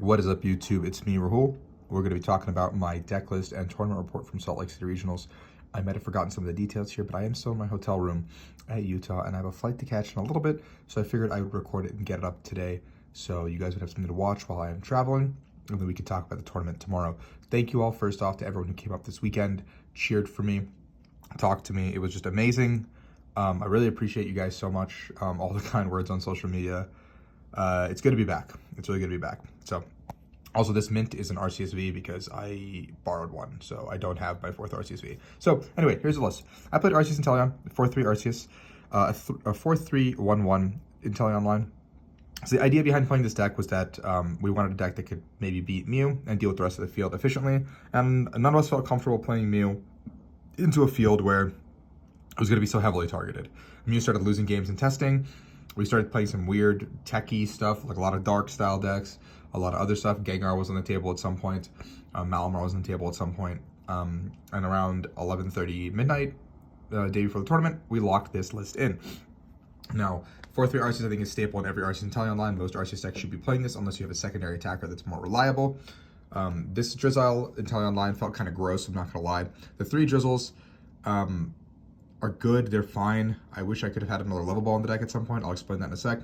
What is up, YouTube? It's me, Rahul. We're going to be talking about my deck list and tournament report from Salt Lake City Regionals. I might have forgotten some of the details here, but I am still in my hotel room at Utah, and I have a flight to catch in a little bit, so I figured I would record it and get it up today, so you guys would have something to watch while I am traveling, and then we could talk about the tournament tomorrow. Thank you all, first off, to everyone who came up this weekend, cheered for me, talked to me. It was just amazing. I really appreciate you guys so much, all the kind words on social media. It's good to be back. It's really good to be back. So, also this mint is an RCSV because I borrowed one, so I don't have my fourth RCSV. So anyway, here's the list. I played Arceus Inteleon, 4-3 Arceus, a 4-3-1-1 Inteleon line. So the idea behind playing this deck was that we wanted a deck that could maybe beat Mew and deal with the rest of the field efficiently, and none of us felt comfortable playing Mew into a field where it was going to be so heavily targeted. Mew started losing games in testing. We started playing some weird techie stuff, like a lot of dark style decks, a lot of other stuff. Gengar was on the table at some point. Malamar was on the table at some point. And around 11:30 midnight, day before the tournament, we locked this list in. Now, 4-3 Arceus I think is staple in every Arceus Inteleon line. Most Arceus decks should be playing this unless you have a secondary attacker that's more reliable. This Drizzile Inteleon line felt kind of gross, I'm not going to lie. The three Drizzles are good, they're fine. I wish I could have had another level ball in the deck at some point. I'll explain that in a sec.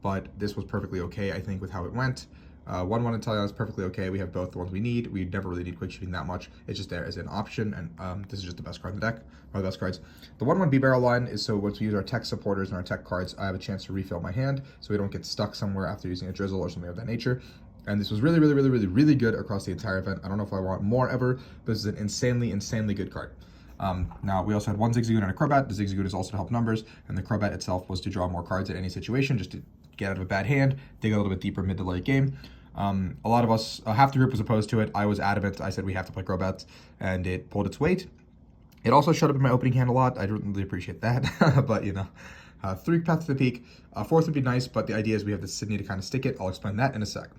But this was perfectly okay, I think, with how it went. 1-1 Inteleon is perfectly okay. We have both the ones we need. We never really need quick shooting that much. It's just there as an option, and this is just the best card in the deck, one of the best cards. The 1-1 B-Barrel line is so once we use our tech supporters and our tech cards, I have a chance to refill my hand, so we don't get stuck somewhere after using a Drizzle or something of that nature. And this was really good across the entire event. I don't know if I want more ever, but this is an insanely good card. Now, we also had one Zigzagoon and a Crobat. The Zigzagoon is also to help numbers, and the Crobat itself was to draw more cards at any situation, just to get out of a bad hand, dig a little bit deeper mid to late game. A lot of us, half the group was opposed to it. I was adamant. I said we have to play Crobats, and it pulled its weight. It also showed up in my opening hand a lot. I didn't really appreciate that, but you know. 3 Path to the Peak. 4th would be nice, but the idea is we have the Sydney to kind of stick it. I'll explain that in a sec.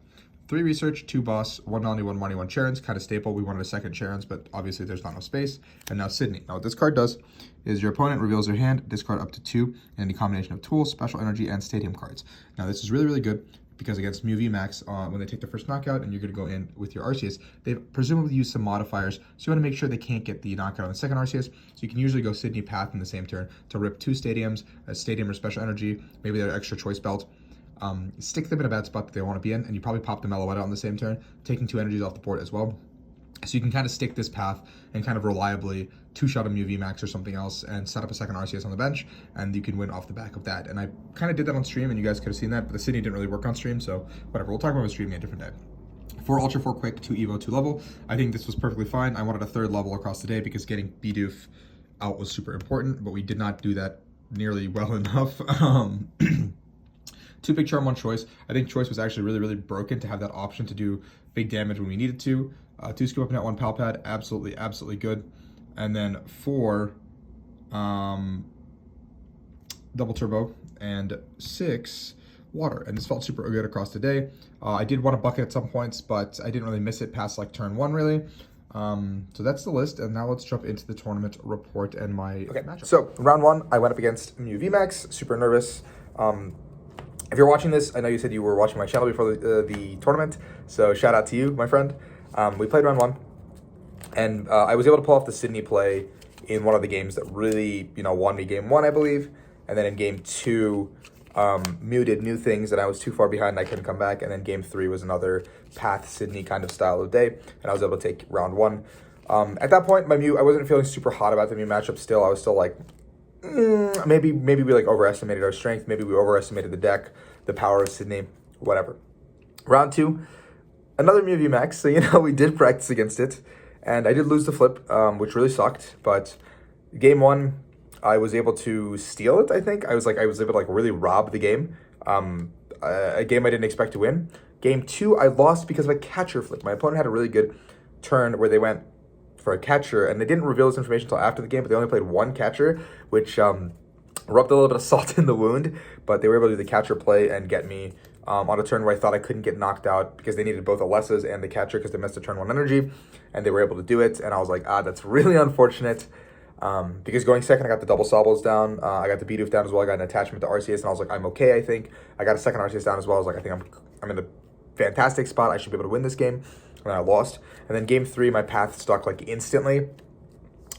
3 Research, 2 Boss, 1 Melanie, 1 Marnie, 1 Charon's, kind of staple. We wanted a second Charon's, but obviously there's not enough space. And now Sydney. Now what this card does is your opponent reveals their hand, discard up to 2, and a combination of tools, special energy, and stadium cards. Now this is really good because against Mew VMAX, when they take the first knockout and you're going to go in with your Arceus, they've presumably used some modifiers, so you want to make sure they can't get the knockout on the second Arceus. So you can usually go Sydney Path in the same turn to rip 2 stadiums, a stadium or special energy, maybe their extra choice belt. Stick them in a bad spot that they want to be in, and you probably pop the Meloetta on the same turn, taking 2 energies off the board as well. So you can kind of stick this path and kind of reliably two-shot a Mew VMAX or something else and set up a second Arceus on the bench, and you can win off the back of that. And I kind of did that on stream, and you guys could have seen that, but the Sydney didn't really work on stream, so whatever. We'll talk about it streaming a different day. 4 Ultra, 4 Quick, 2 Evo, 2 Level. I think this was perfectly fine. I wanted a 3rd level across the day because getting Bidoof out was super important, but we did not do that nearly well enough. 2 Big Charm, 1 Choice. I think Choice was actually really broken to have that option to do big damage when we needed to. 2 Scoop Up Net, 1 Pal Pad, absolutely good. And then 4 Double Turbo and 6 Water. And this felt super good across the day. I did want a bucket at some points, but I didn't really miss it past like turn 1 really. So that's the list, and now let's jump into the tournament report and my matchup. So round 1, I went up against Mew VMAX, super nervous. If you're watching this, I know you said you were watching my channel before the tournament, so shout out to you, my friend. We played round 1, and I was able to pull off the Sydney play in one of the games that really, won me game 1, I believe. And then in game 2, Mew did new things, and I was too far behind, and I couldn't come back. And then game 3 was another Path Sydney kind of style of day, and I was able to take round 1. At that point, my Mew, I wasn't feeling super hot about the Mew matchup still. I was still like, maybe we like overestimated our strength. Maybe we overestimated the deck, the power of Sydney, whatever. Round 2, another Mew VMAX. So, we did practice against it, and I did lose the flip, which really sucked. But game 1, I was able to steal it, I think. I was able to really rob the game. A game I didn't expect to win. Game 2, I lost because of a catcher flip. My opponent had a really good turn where they went for a catcher, and they didn't reveal this information until after the game, but they only played 1 catcher, which rubbed a little bit of salt in the wound, but they were able to do the catcher play and get me on a turn where I thought I couldn't get knocked out because they needed both Alessa's and the catcher because they missed a turn 1 energy, and they were able to do it, and I was like, that's really unfortunate, because going second, I got the double Sobbles down, I got the Bidoof down as well, I got an attachment to Arceus, and I was like, I'm okay, I think. I got a second Arceus down as well, I was like, I think I'm in the fantastic spot. I should be able to win this game. And I lost. And then game 3, my path stuck like instantly.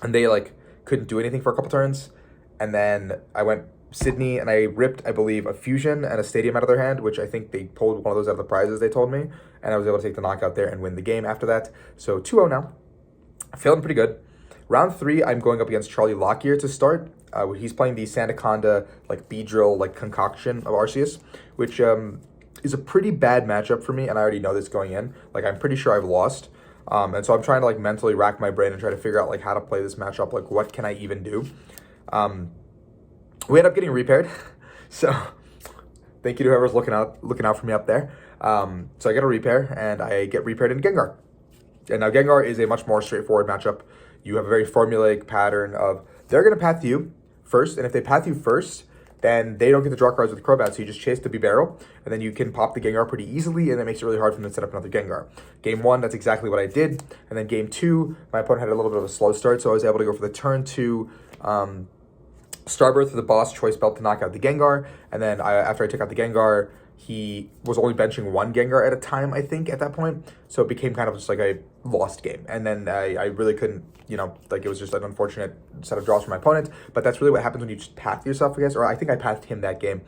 And they like couldn't do anything for a couple turns. And then I went Sydney and I ripped, I believe, a Fusion and a Stadium out of their hand, which I think they pulled one of those out of the prizes they told me. And I was able to take the knockout there and win the game after that. So 2-0 now. Feeling pretty good. Round 3, I'm going up against Charlie Lockyer to start. He's playing the Sandaconda like B-drill like concoction of Arceus, which is a pretty bad matchup for me, and I already know this going in. Like, I'm pretty sure I've lost. And so I'm trying to like mentally rack my brain and try to figure out like how to play this matchup. Like, what can I even do? We end up getting repaired. So thank you to whoever's looking out for me up there. So I get a repair and I get repaired into Gengar. And now Gengar is a much more straightforward matchup. You have a very formulaic pattern of they're going to path you first, and if they path you first, then they don't get to draw cards with Crobat, so you just chase the B-Barrel, and then you can pop the Gengar pretty easily, and that makes it really hard for them to set up another Gengar. Game 1, that's exactly what I did, and then game 2, my opponent had a little bit of a slow start, so I was able to go for the turn 2 Starbirth with the Boss Choice Belt to knock out the Gengar, and then after I took out the Gengar, he was only benching one Gengar at a time, I think, at that point. So it became kind of just like a lost game. And then I really couldn't, like it was just an unfortunate set of draws for my opponent. But that's really what happens when you just path yourself, I guess. Or I think I pathed him that game.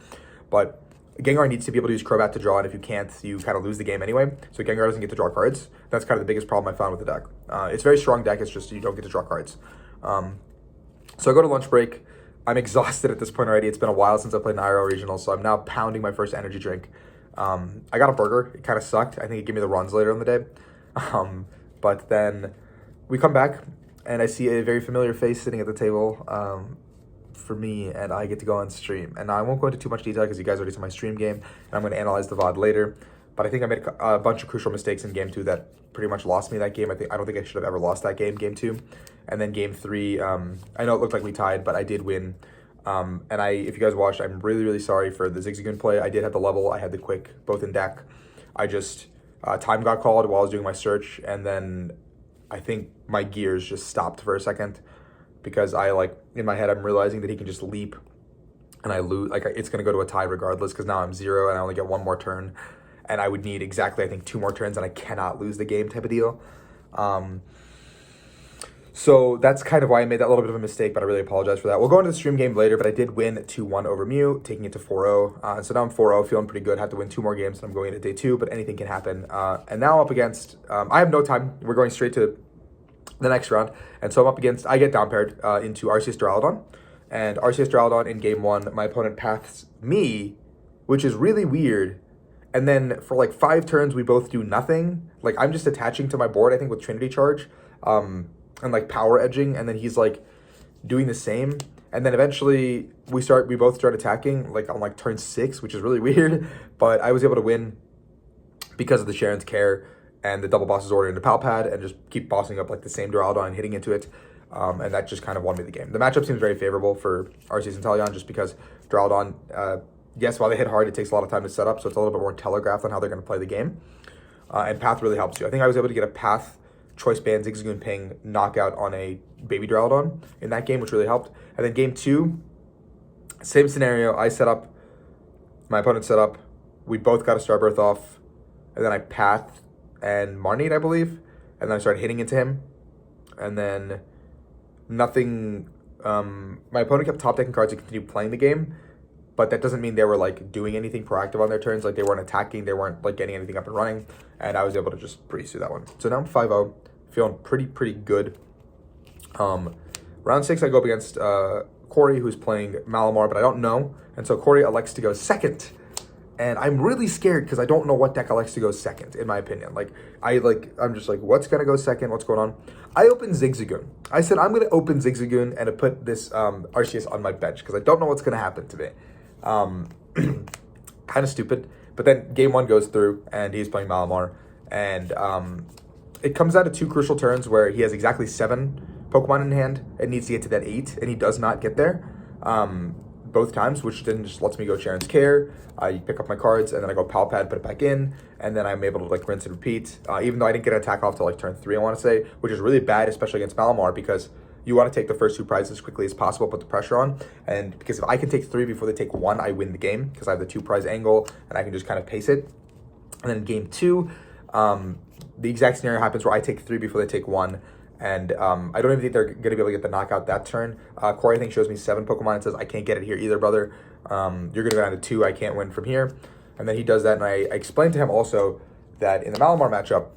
But Gengar needs to be able to use Crobat to draw, and if you can't, you kind of lose the game anyway. So Gengar doesn't get to draw cards. That's kind of the biggest problem I found with the deck. It's a very strong deck, it's just you don't get to draw cards. So I go to lunch break. I'm exhausted at this point already. It's been a while since I played an IRL regional, so I'm now pounding my first energy drink. I got a burger. It kind of sucked. I think it gave me the runs later in the day. But then we come back, and I see a very familiar face sitting at the table for me, and I get to go on stream. And now I won't go into too much detail because you guys already saw my stream game, and I'm going to analyze the VOD later. But I think I made a bunch of crucial mistakes in game 2 that pretty much lost me that game. I don't think I should have ever lost that game 2. And then game 3, I know it looked like we tied, but I did win. And if you guys watched, I'm really, really sorry for the Zigzagoon play. I did have the level, I had the quick, both in deck. I just, time got called while I was doing my search, and then I think my gears just stopped for a second because in my head, I'm realizing that he can just leap and I lose, it's going to go to a tie regardless because now I'm 0 and I only get one more turn. And I would need exactly, I think, 2 more turns, and I cannot lose the game type of deal. So that's kind of why I made that little bit of a mistake, but I really apologize for that. We'll go into the stream game later, but I did win 2-1 over Mew, taking it to 4-0. So now I'm 4-0, feeling pretty good. Have to win 2 more games, and I'm going into day 2, but anything can happen. And now up against, I have no time. We're going straight to the next round. And so I'm up against, I get down paired into Arceus Duraludon. And Arceus Duraludon in game 1, my opponent paths me, which is really weird. And then for like 5 turns, we both do nothing. Like, I'm just attaching to my board, I think, with Trinity Charge, and like power edging. And then he's like doing the same. And then eventually we both start attacking like on like turn 6, which is really weird. But I was able to win because of the Sharon's Care and the double boss's order into Palpad and just keep bossing up like the same Duraludon and hitting into it. And that just kind of won me the game. The matchup seems very favorable for Arceus and Teleon just because Duraludon, yes, while they hit hard, it takes a lot of time to set up, so it's a little bit more telegraphed on how they're going to play the game. And Path really helps you. I think I was able to get a Path, Choice Band, Zigzagoon Ping knockout on a Baby Duraludon in that game, which really helped. And then game 2, same scenario. I set up, my opponent set up, we both got a Starbirth off, and then I Path and Marnate, I believe, and then I started hitting into him. And then nothing, my opponent kept top decking cards to continue playing the game, but that doesn't mean they were like doing anything proactive on their turns. Like, they weren't attacking, they weren't like getting anything up and running, and I was able to just breeze through that one. So now I'm 5-0, feeling pretty good. Round 6, I go up against Corey, who's playing Malamar, but I don't know, and so Corey elects to go second, and I'm really scared because I don't know what deck elects to go second, in my opinion. I'm just like, what's gonna go second? What's going on? I opened Zigzagoon. I said I'm gonna open Zigzagoon and put this Arceus on my bench because I don't know what's gonna happen to me. Kind of stupid, but then game 1 goes through and he's playing Malamar, and it comes down to 2 crucial turns where he has exactly 7 Pokemon in hand and needs to get to that 8, and he does not get there both times, which then just lets me go Sharon's Care. I pick up my cards, and then I go Palpad, put it back in, and then I'm able to like rinse and repeat, even though I didn't get an attack off till like turn 3, I want to say, which is really bad, especially against Malamar, because you want to take the first 2 prizes as quickly as possible, put the pressure on, and because if I can take 3 before they take 1, I win the game, because I have the 2 prize angle, and I can just kind of pace it. And then in game 2, the exact scenario happens where I take 3 before they take 1. And I don't even think they're going to be able to get the knockout that turn. Corey, I think, shows me 7 Pokemon and says, I can't get it here either, brother. You're going to go down to 2. I can't win from here. And then he does that, and I explained to him also that in the Malamar matchup,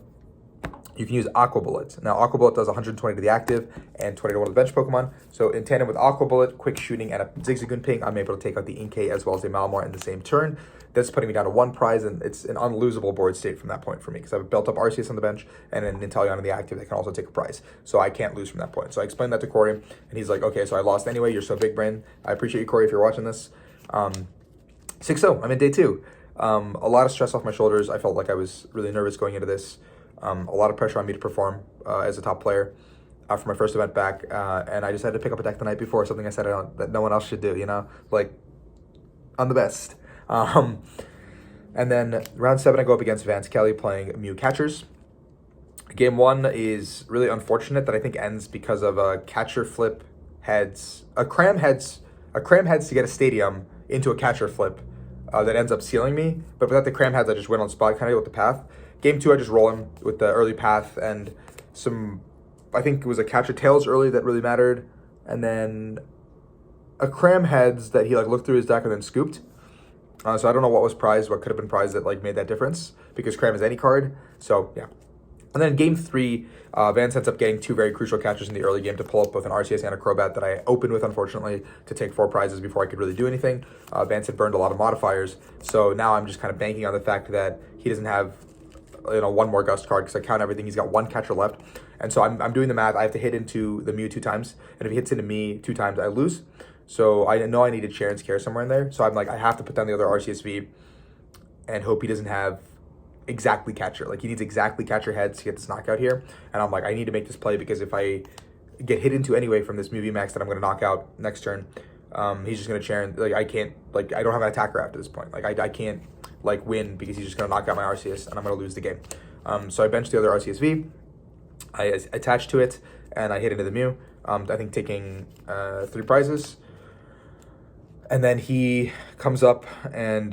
you can use Aqua Bullet. Now, Aqua Bullet does 120 to the active and 20 to one of the bench Pokemon. So in tandem with Aqua Bullet, Quick Shooting, and a Zigzagoon Ping, I'm able to take out the Inkay as well as the Malamar in the same turn. That's putting me down to 1 prize, and it's an unlosable board state from that point for me because I've built up Arceus on the bench and an Inteleon in the active that can also take a prize. So I can't lose from that point. So I explained that to Corey, and he's like, okay, so I lost anyway. You're so big brain. I appreciate you, Corey, if you're watching this. 6-0, I'm in day 2. A lot of stress off my shoulders. I felt like I was really nervous going into this. A lot of pressure on me to perform as a top player for my first event back. And I decided to pick up a deck the night before, something I said that no one else should do, you know? Like, I'm the best. And then round 7, I go up against Vance Kelly playing Mew Catchers. Game 1 is really unfortunate that I think ends because of a catcher flip heads, a cram heads to get a stadium into a catcher flip that ends up sealing me. But without the cram heads, I just went on spot, kind of with the path. Game 2, I just roll him with the early path and I think it was a catcher tails early that really mattered. And then a cram heads that he like looked through his deck and then scooped. So I don't know what was prized, what could have been prized that like made that difference because cram is any card. So yeah. And then in game 3, Vance ends up getting 2 very crucial catchers in the early game to pull up both an Arceus and a Crobat that I opened with, unfortunately, to take 4 prizes before I could really do anything. Vance had burned a lot of modifiers, so now I'm just kind of banking on the fact that he doesn't have, you know, 1 more Gust card because I count everything. He's got 1 catcher left, and so I'm doing the math. I have to hit into the Mew 2 times, and if he hits into me 2 times, I lose. So I know I needed Sharon's Care somewhere in there, so I'm like, I have to put down the other RCSV and hope he doesn't have exactly catcher. Like, he needs exactly catcher heads to get this knockout here. And I'm like, I need to make this play because if I get hit into anyway from this Mew VMAX that I'm going to knock out next turn, he's just going to Sharon. Like, I can't, like, I don't have an attacker after this point. Like, I can't, like, win because he's just going to knock out my Arceus and I'm going to lose the game. So I benched the other RCSV. I attached to it and I hit into the Mew. I think taking 3 prizes. And then he comes up and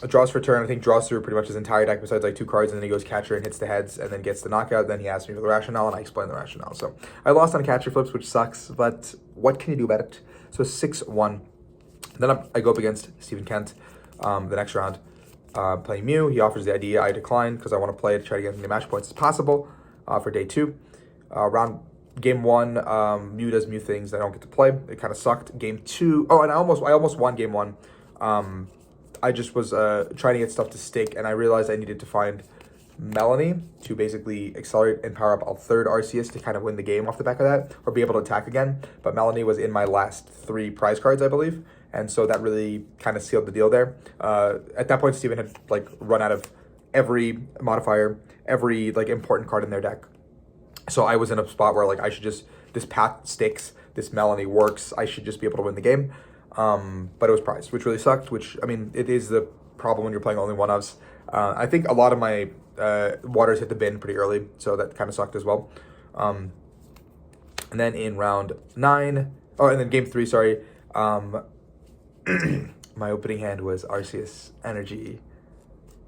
draws for turn. I think draws through pretty much his entire deck besides like 2 cards, and then he goes catcher and hits the heads and then gets the knockout. Then he asks me for the rationale and I explain the rationale. So I lost on catcher flips, which sucks, but what can you do about it? So 6-1. Then I go up against Stephen Kent the next round, playing Mew. He offers the idea. I decline because I want to play to try to get as many match points as possible for day 2. Game 1, Mew does Mew things I don't get to play. It kind of sucked. Game 2, and I almost won game 1. I just was trying to get stuff to stick, and I realized I needed to find Melanie to basically accelerate and power up a 3rd Arceus to kind of win the game off the back of that, or be able to attack again. But Melanie was in my last 3 prize cards, I believe, and so that really kind of sealed the deal there. At that point, Steven had like run out of every modifier, every like important card in their deck. So I was in a spot where like I should just, this path sticks, this Melanie works, I should just be able to win the game. But it was prized, which really sucked, which, I mean, it is the problem when you're playing only one-ofs. I think a lot of my waters hit the bin pretty early, so that kind of sucked as well. And then in round 9, and then game 3, sorry, my opening hand was Arceus Energy.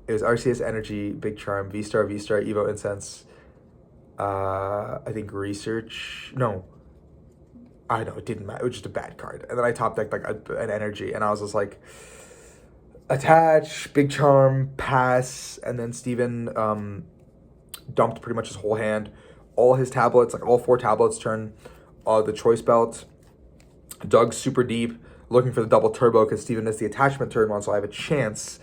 It was Arceus Energy, Big Charm, V-Star, Evo Incense, I think Research, no, I know, it didn't matter, it was just a bad card. And then I top decked like an Energy, and I was just like, attach, Big Charm, pass, and then Steven dumped pretty much his whole hand, all his tablets, like all 4 tablets turn, the Choice Belt, dug super deep, looking for the double turbo because Steven missed the attachment turn 1, so I have a chance.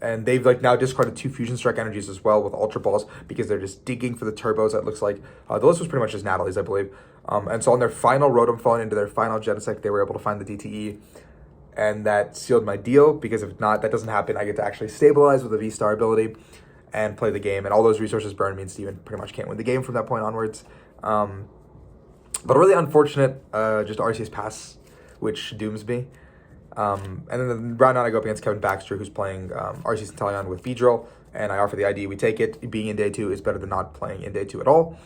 And they've like now discarded 2 Fusion Strike energies as well with Ultra Balls because they're just digging for the turbos. It looks like the list was pretty much just Natalie's, I believe. And so on their final Rotom Phone into their final Genesect, they were able to find the DTE, and that sealed my deal because if not, that doesn't happen. I get to actually stabilize with a V-Star ability and play the game, and all those resources burn me, and Steven pretty much can't win the game from that point onwards. But really unfortunate, just Arceus pass, which dooms me. And then the round 9, I go up against Kevin Baxter, who's playing Arceus Inteleon with Beedrill, and I offer the ID. We take it. Being in day 2 is better than not playing in day 2 at all,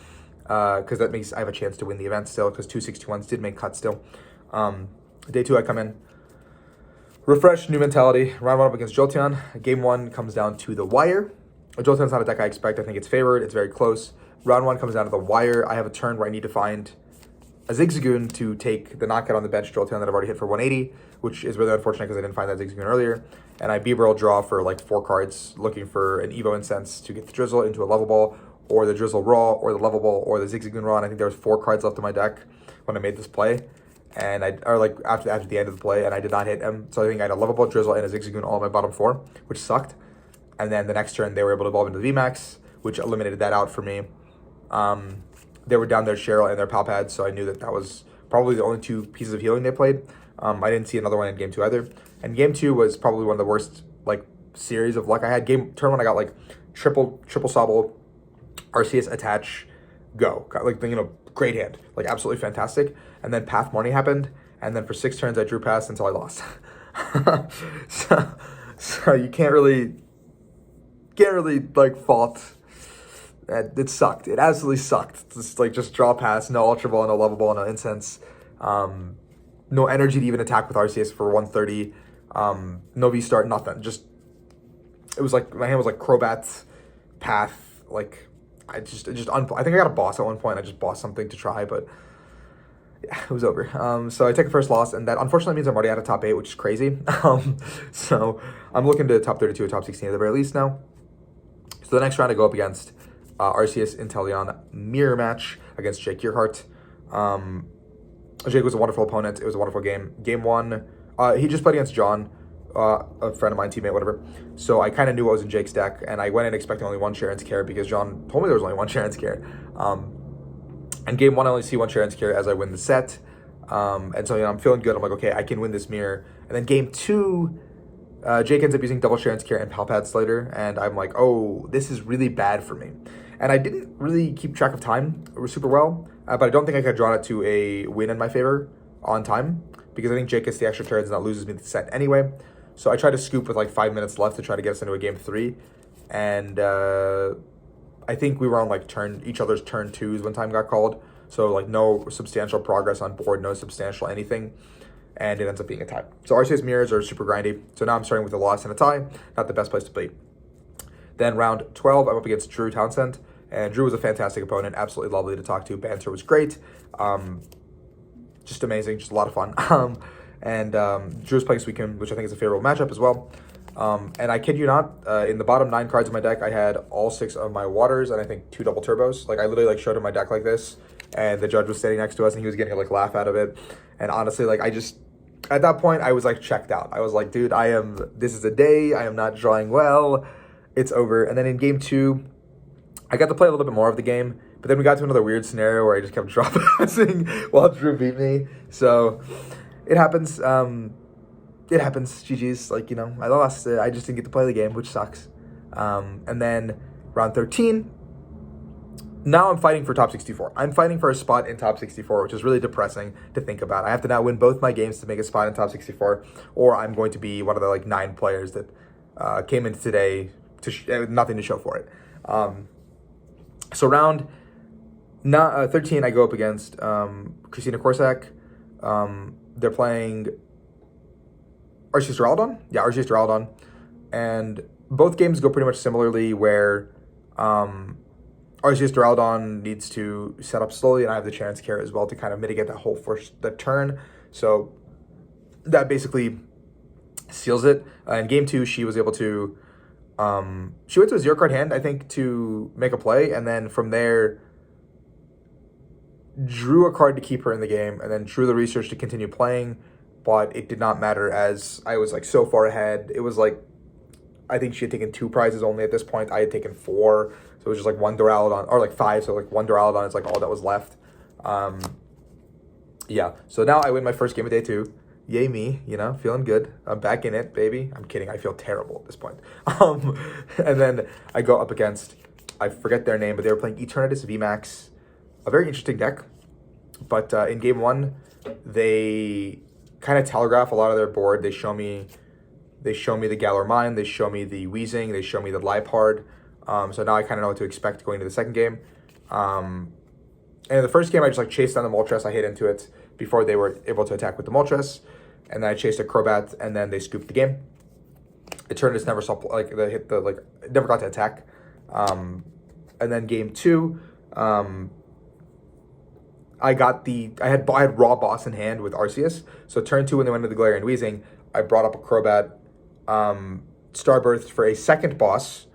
because that means I have a chance to win the event still, because 2 6-2-1s did make cut still. Day 2, I come in Refresh, new mentality. Round 1 up against Jolteon. Game 1 comes down to the wire. Jolteon's not a deck I expect. I think it's favored. It's very close. Round 1 comes down to the wire. I have a turn where I need to find a Zigzagoon to take the knockout on the bench Jolteon that I've already hit for 180, which is really unfortunate because I didn't find that Zigzagoon earlier. And I B-Barrel draw for like 4 cards, looking for an Evo Incense to get the Drizzle into a Level Ball, or the Drizzle Raw, or the Level Ball, or the Zigzagoon Raw. And I think there was 4 cards left in my deck when I made this play. And after the end of the play, and I did not hit him. So I think I had a Level Ball, Drizzle, and a Zigzagoon all in my bottom 4, which sucked. And then the next turn, they were able to evolve into the VMAX, which eliminated that out for me. They were down their Cheryl and their Palpad, so I knew that was probably the only 2 pieces of healing they played. I didn't see another one in game 2 either. And game 2 was probably one of the worst like series of luck I had. Turn 1, I got like triple Sobble, RCS attach, go. Got like, great hand, like absolutely fantastic. And then Path Morning happened, and then for 6 turns I drew past until I lost. so you can't really like fault. It sucked. It absolutely sucked. Just draw past, no Ultra Ball, no Level Ball, no Incense, no energy to even attack with RCS for 130, no V start, nothing. It was like my hand was like Crobat, Path, like I think I got a boss at one point. I just bossed something to try, but yeah, it was over. So I take a first loss, and that unfortunately means I'm already out of top 8, which is crazy. So I'm looking to top 32 or top 16 at the very least now. So the next round I go up against RCS Inteleon mirror match against Jake Gearhart. Jake was a wonderful opponent. It was a wonderful game. Game 1, he just played against John, a friend of mine, teammate, whatever. So I kind of knew what was in Jake's deck, and I went in expecting only 1 Sharon's Care because John told me there was only 1 Sharon's Care. And game 1, I only see 1 Sharon's Care as I win the set. And so I'm feeling good. I'm like, okay, I can win this mirror. And then game 2, Jake ends up using double Sharon's Care and Palpad Slater, and I'm like, oh, this is really bad for me. And I didn't really keep track of time super well, but I don't think I could draw it to a win in my favor on time, because I think Jake gets the extra turns and that loses me the set anyway. So I tried to scoop with like 5 minutes left to try to get us into a game 3, and I think we were on like each other's turn 2s when time got called, so like no substantial progress on board, no substantial anything, and it ends up being a tie. So RCS mirrors are super grindy, so now I'm starting with a loss and a tie, not the best place to be. Then round 12, I'm up against Drew Townsend, and Drew was a fantastic opponent, absolutely lovely to talk to. Banter was great, just amazing, just a lot of fun. Drew was playing Suicune, which I think is a favorable matchup as well. And I kid you not, in the bottom 9 cards of my deck, I had all 6 of my waters and I think 2 double turbos. Like I literally like showed him my deck like this, and the judge was standing next to us and he was getting a like laugh out of it. And honestly, like at that point I was like checked out. I was like, dude, this is a day, I am not drawing well. It's over. And then in game 2, I got to play a little bit more of the game, but then we got to another weird scenario where I just kept drop passing while Drew beat me. So it happens. It happens. GG's. Like, I lost. I just didn't get to play the game, which sucks. And then round 13, now I'm fighting for top 64. I'm fighting for a spot in top 64, which is really depressing to think about. I have to now win both my games to make a spot in top 64, or I'm going to be one of the like 9 players that came in today to nothing to show for it. So round 13, I go up against Christina Korsak. They're playing Arceus Duraludon? Yeah, Arceus Duraludon. And both games go pretty much similarly, where Arceus Duraludon needs to set up slowly, and I have the Sharon's Care as well to kind of mitigate that whole the turn. So that basically seals it. In game 2, she was able to she went to a 0-card hand, I think, to make a play, and then from there drew a card to keep her in the game, and then drew the research to continue playing, but it did not matter as I was like so far ahead. It was like, I think she had taken 2 prizes only at this point. I had taken 4, so it was just like 1 Duraludon, or like 5, so like 1 Duraludon is like all that was left. Yeah, so now I win my first game of day 2. Yay me, feeling good. I'm back in it, baby. I'm kidding. I feel terrible at this point. And then I go up against, I forget their name, but they were playing Eternatus VMAX, a very interesting deck. But in game 1, they kind of telegraph a lot of their board. They show me the Galar Mine, they show me the Weezing, they show me the Liepard. So now I kind of know what to expect going into the second game. And in the first game, I just like chased down the Moltres. I hit into it before they were able to attack with the Moltres. and then I chased a Crobat, and then they scooped the game. Eternatus never saw, like, they hit the, like, never got to attack. And then game 2, I had raw boss in hand with Arceus. So turn 2, when they went into the Galarian Weezing, I brought up a Crobat, Starburst for a second boss,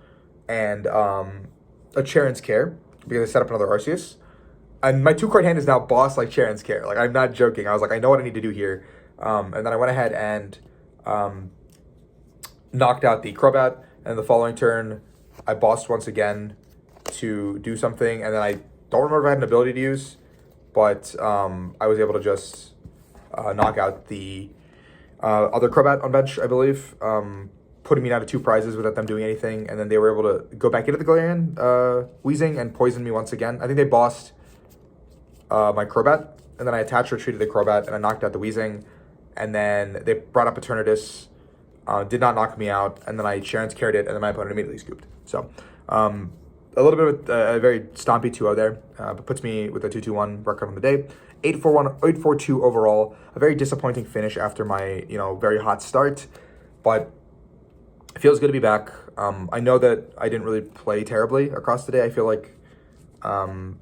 and a Charon's Care, because I set up another Arceus. And my 2-card hand is now boss like Charon's Care. Like, I'm not joking. I was like, I know what I need to do here. And then I went ahead and knocked out the Crobat. And the following turn, I bossed once again to do something. And then I don't remember if I had an ability to use, but I was able to just knock out the other Crobat on bench, I believe, putting me down to 2 prizes without them doing anything. And then they were able to go back into the Galarian Weezing and poison me once again. I think they bossed my Crobat, and then I attached retreated the Crobat, and I knocked out the Weezing, and then they brought up Eternatus, did not knock me out, and then I Charon's carried it, and then my opponent immediately scooped. So, a little bit of a very stompy 2-0 there, but puts me with a 2-2-1 record on the day. 8-4-2 overall. A very disappointing finish after my, very hot start, but it feels good to be back. I know that I didn't really play terribly across the day. I feel like I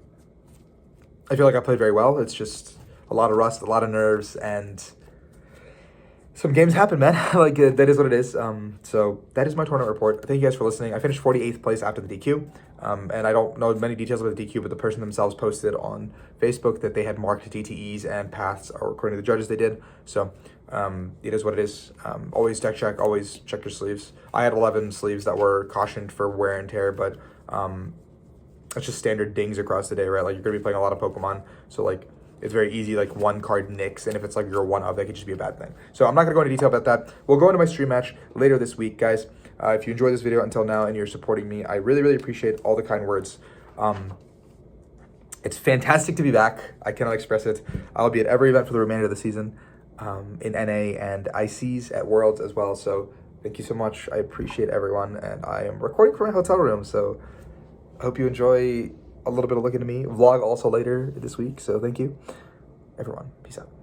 played very well. It's just a lot of rust, a lot of nerves, and some games happen, man. Like, that is what it is. So that is my tournament report. Thank you guys for listening. I finished 48th place after the DQ, and I don't know many details about the DQ, but the person themselves posted on Facebook that they had marked DTEs and paths according to the judges they did. So it is what it is. Always deck check, always check your sleeves. I had 11 sleeves that were cautioned for wear and tear, but it's just standard dings across the day, right? Like, you're going to be playing a lot of Pokemon, so, like, it's very easy, like, 1 card nicks, and if it's, like, you're one of, that could just be a bad thing. So I'm not going to go into detail about that. We'll go into my stream match later this week, guys. If you enjoyed this video until now and you're supporting me, I really, really appreciate all the kind words. It's fantastic to be back. I cannot express it. I'll be at every event for the remainder of the season, in NA and ICs at Worlds as well, so thank you so much. I appreciate everyone, and I am recording from my hotel room, so I hope you enjoy a little bit of looking at me. Vlog also later this week, so thank you, everyone. Peace out.